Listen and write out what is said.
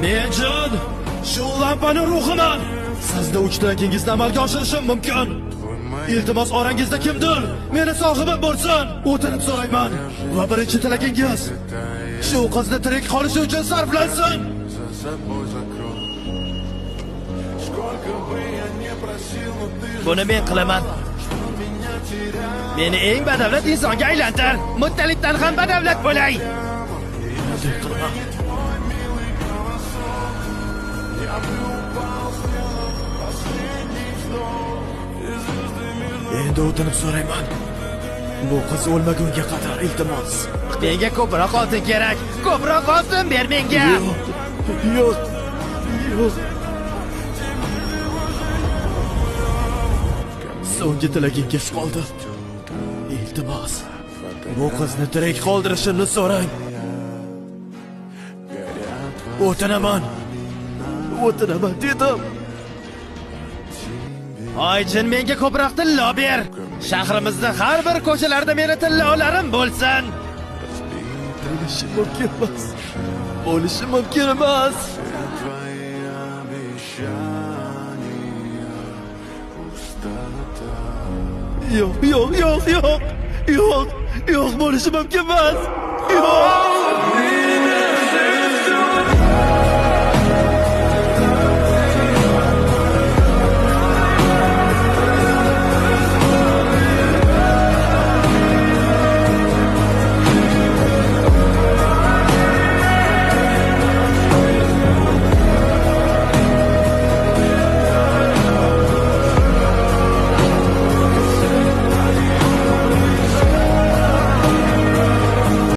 Men Jon, shu lampaning ruhiman. Sizni 3 tilagingizni amalga oshirishim mumkin. Iltimos orangizda kimdir meni sohibim bo'lsin. O'tinib so'rayman. Va birinchi tilagingiz shu qizni tirik qolishi uchun sarflansin. Buni men qilaman. Meni eng badavlat insonga aylantir. Muttalikdan ham badavlat bo'lay. Endi o'tinib so'rayman. Bu qiz o'lmagunga qadar iltimos. Menga ko'proq oltin kerak. Ko'proq oltin ber menga. Yo'q. So'nggi tilagingiz qoldi. Iltimos, bu qizni tirik qoldirishimni so'rang. O'tinaman dedim. Oyjin, menga ko'proq tilla ber. Shahrimizda har bir ko'chalarda meni tillolarim bo'lsin. Bo'lishi mumkin emas. Yo'q, bo'lishi mumkin emas. Yo'q.